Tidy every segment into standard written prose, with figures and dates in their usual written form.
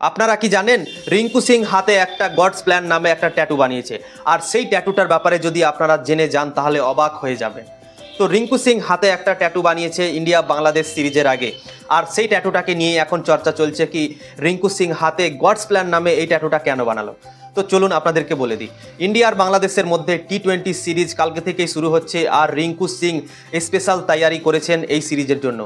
আপনারা কি জানেন রিঙ্কু সিং হাতে একটা গডস প্ল্যান নামে একটা ট্যাটু বানিয়েছে, আর সেই ট্যাটুটার ব্যাপারে যদি আপনারা জেনে যান তাহলে অবাক হয়ে যাবেন। তো রিঙ্কু সিং হাতে একটা ট্যাটু বানিয়েছে ইন্ডিয়া বাংলাদেশ সিরিজের আগে, আর সেই ট্যাটুটাকে নিয়ে এখন চর্চা চলছে কি রিঙ্কু সিং হাতে গডস প্ল্যান নামে এই ট্যাটুটা কেন বানালো। তো চলুন আপনাদেরকে বলে দিই, ইন্ডিয়া আর বাংলাদেশের মধ্যে টি-20 সিরিজ কালকে থেকেই শুরু হচ্ছে, আর রিঙ্কু সিং স্পেশাল তৈয়ারি করেছেন এই সিরিজের জন্য।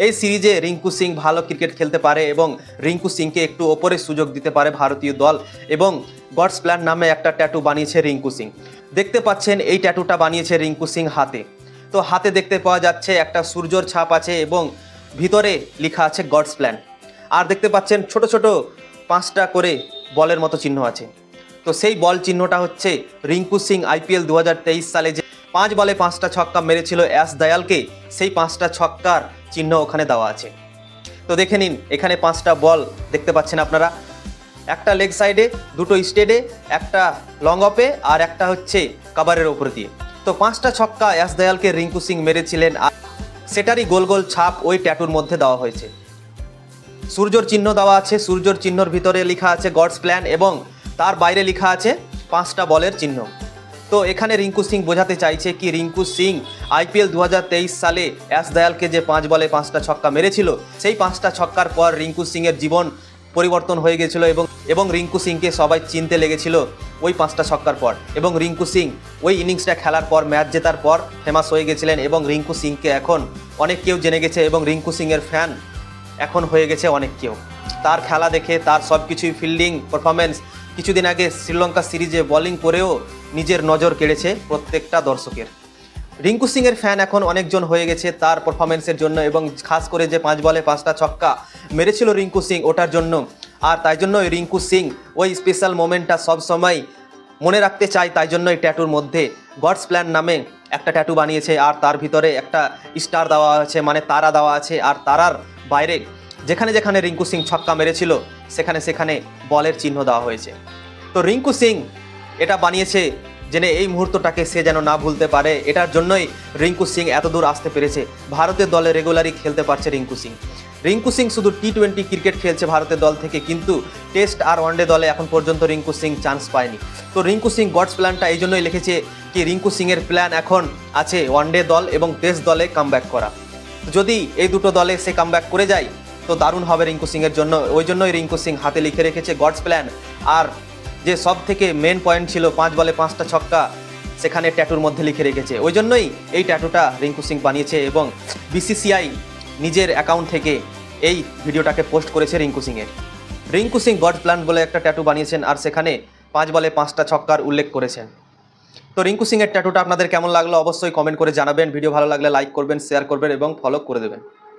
এই সিরিজে রিঙ্কু সিং ভালো ক্রিকেট খেলতে পারে এবং রিঙ্কু সিংকে একটু ওপরে সুযোগ দিতে পারে ভারতীয় দল, এবং গডস প্ল্যান নামে একটা ট্যাটু বানিয়েছে রিঙ্কু সিং। দেখতে পাচ্ছেন এই ট্যাটুটা বানিয়েছে রিঙ্কু সিং হাতে। তো হাতে দেখতে পাওয়া যাচ্ছে একটা সূর্যর ছাপ আছে এবং ভিতরে লেখা আছে গডস প্ল্যান। আর দেখতে পাচ্ছেন ছোট ছোট 5টা করে বলের মতো চিহ্ন আছে। তো সেই বল চিহ্নটা হচ্ছে রিঙ্কু সিং IPL 2023 সালে যে 5 বলে 5টা ছক্কা মেরেছিল এস দয়ালকে, সেই 5টা ছক্কার চিহ্ন ওখানে দেওয়া আছে। তো দেখে নিন, এখানে 5টা বল দেখতে পাচ্ছেন আপনারা, একটা লেগ সাইডে, দুটো স্টেডে, একটা লং অফে, আর একটা হচ্ছে কভারের ওপর দিয়ে। তো 5টা ছক্কা এস দয়ালকে রিঙ্কু সিং মেরেছিলেন, আর সেটারই গোল গোল ছাপ ওই ট্যাটুর মধ্যে দেওয়া হয়েছে। সূর্যর চিহ্ন দেওয়া আছে, সূর্যর চিহ্নর ভিতরে লেখা আছে গডস প্ল্যান এবং তার বাইরে লেখা আছে 5টা বলের চিহ্ন। তো এখানে রিঙ্কু সিং বোঝাতে চাইছে কি রিঙ্কু সিং IPL 2023 সালে এস দয়ালকে যে 5 বলে 5টা ছক্কা মেরেছিল, সেই 5টা ছক্কার পর রিঙ্কু সিংয়ের জীবন পরিবর্তন হয়ে গেছিলো এবং রিঙ্কু সিংকে সবাই চিনতে লেগেছিল ওই 5টা ছক্কার পর। এবং রিঙ্কু সিং ওই ইনিংসটা খেলার পর, ম্যাচ জেতার পর ফেমাস হয়ে গেছিলেন, এবং রিঙ্কু সিংকে এখন অনেক কেউ জেনে গেছে এবং রিঙ্কু সিংয়ের ফ্যান এখন হয়ে গেছে অনেক কেউ। তার খেলা দেখে, তার সব কিছুই, ফিল্ডিং পারফরমেন্স, কিছুদিন আগে শ্রীলঙ্কা সিরিজে বোলিং করেও নিজের নজর কেড়েছে প্রত্যেকটা দর্শকের। রিঙ্কু সিংয়ের ফ্যান এখন অনেকজন হয়ে গেছে তার পারফরমেন্সের জন্য, এবং খাস করে যে 5 বলে 5টা ছক্কা মেরেছিল রিঙ্কু সিং ওটার জন্য। আর তাই জন্যই রিঙ্কু সিং ওই স্পেশাল মোমেন্টটা সবসময় মনে রাখতে চায়, তাই জন্য এই ট্যাটুর মধ্যে গডস প্ল্যান নামে একটা ট্যাটু বানিয়েছে, আর তার ভিতরে একটা স্টার দেওয়া আছে, মানে তারা দেওয়া আছে, আর তারার বাইরে যেখানে যেখানে রিঙ্কু সিং ছক্কা মেরেছিল সেখানে সেখানে বলের চিহ্ন দেওয়া হয়েছে। তো রিঙ্কু সিং এটা বানিয়েছে জেনে এই মুহূর্তটাকে সে যেন না ভুলতে পারে, এটার জন্যই রিঙ্কু সিং এত দূর আসতে পেরেছে। ভারতের দলে রেগুলারই খেলতে পারছে রিঙ্কু সিং। রিঙ্কু সিং শুধু টি-20 ক্রিকেট খেলছে ভারতের দল থেকে, কিন্তু টেস্ট আর ওয়ানডে দলে এখন পর্যন্ত রিঙ্কু সিং চান্স পায়নি। তো রিঙ্কু সিং গডস প্ল্যানটা এই জন্যই লিখেছে কি রিঙ্কু সিংয়ের প্ল্যান এখন আছে ওয়ানডে দল এবং টেস্ট দলে কামব্যাক করা। যদি এই দুটো দলে সে কামব্যাক করে যায় তো দারুণ হবে রিঙ্কু সিংয়ের জন্য। ওই জন্যই রিঙ্কু সিং হাতে লিখে রেখেছে গডস প্ল্যান। আর যে সব থেকে মেন পয়েন্ট ছিল 5 বলে 5টা ছক্কা, সেখানে ট্যাটুর মধ্যে লিখে রেখেছে। ওই জন্যই এই ট্যাটুটা রিঙ্কু সিং বানিয়েছে, এবং BCCI নিজের অ্যাকাউন্ট থেকে এই ভিডিওটাকে পোস্ট করেছে রিঙ্কু সিংয়ের। রিঙ্কু সিং গডস প্ল্যান বলে একটা ট্যাটু বানিয়েছেন, আর সেখানে 5 বলে 5টা ছক্কার উল্লেখ করেছেন। তো রিঙ্কু সিংয়ের ট্যাটুটা আপনাদের কেমন লাগলো অবশ্যই কমেন্ট করে জানাবেন। ভিডিও ভালো লাগলে লাইক করবেন, শেয়ার করবেন এবং ফলো করে দেবেন।